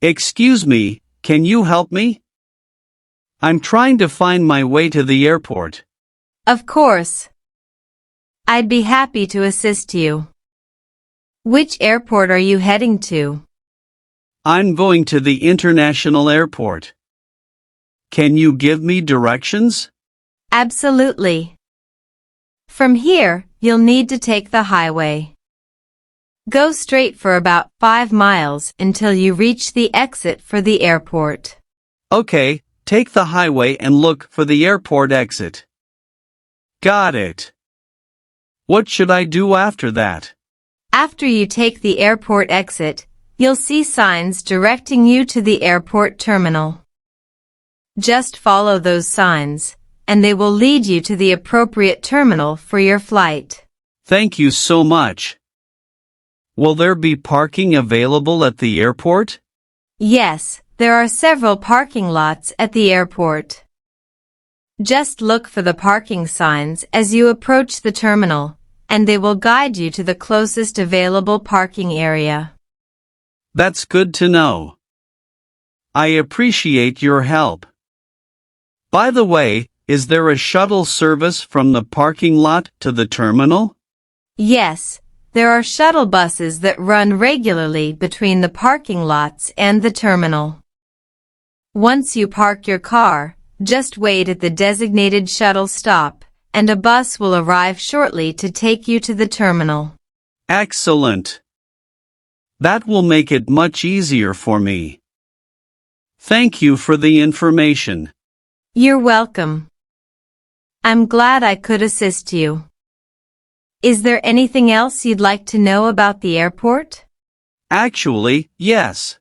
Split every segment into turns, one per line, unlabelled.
Excuse me, can you help me? I'm trying to find my way to the airport.
Of course. I'd be happy to assist you. Which airport are you heading to?
I'm going to the international airport. Can you give me directions?
Absolutely. From here, you'll need to take the highway. Go straight for about 5 miles until you reach the exit for the airport.
Okay, take the highway and look for the airport exit. Got it. What should I do after that?
After you take the airport exit, you'll see signs directing you to the airport terminal. Just follow those signs, and they will lead you to the appropriate terminal for your flight.
Thank you so much. Will there be parking available at the airport?
Yes, there are several parking lots at the airport. Just look for the parking signs as you approach the terminal, and they will guide you to the closest available parking area.
That's good to know. I appreciate your help. By the way, is there a shuttle service from the parking lot to the terminal?
Yes, there are shuttle buses that run regularly between the parking lots and the terminal. Once you park your car, just wait at the designated shuttle stop, and a bus will arrive shortly to take you to the terminal.
Excellent. That will make it much easier for me. Thank you for the information.
You're welcome. I'm glad I could assist you. Is there anything else you'd like to know about the airport?
Actually, yes.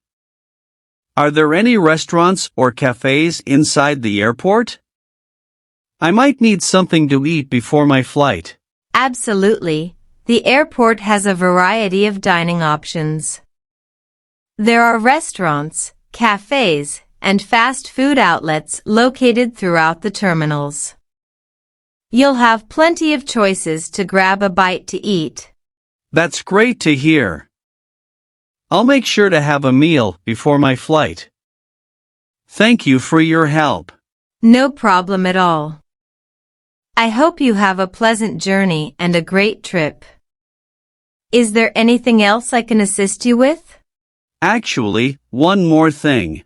Are there any restaurants or cafes inside the airport? I might need something to eat before my flight.
Absolutely. The airport has a variety of dining options. There are restaurants, cafes, and fast food outlets located throughout the terminals. You'll have plenty of choices to grab a bite to eat.
That's great to hear. I'll make sure to have a meal before my flight. Thank you for your help.
No problem at all. I hope you have a pleasant journey and a great trip. Is there anything else I can assist you with?
Actually, one more thing.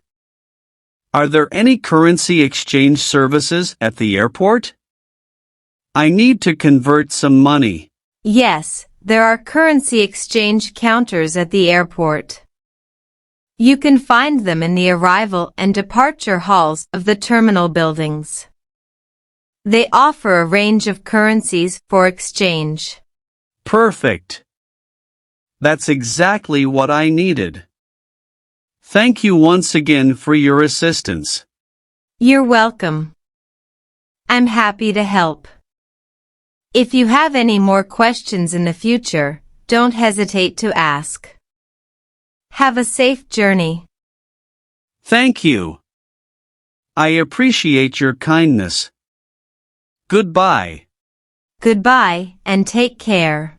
Are there any currency exchange services at the airport? I need to convert some money.
Yes, there are currency exchange counters at the airport. You can find them in the arrival and departure halls of the terminal buildings. They offer a range of currencies for exchange.
Perfect. That's exactly what I needed. Thank you once again for your assistance.
You're welcome. I'm happy to help. If you have any more questions in the future, don't hesitate to ask. Have a safe journey.
Thank you. I appreciate your kindness. Goodbye.
Goodbye and take care.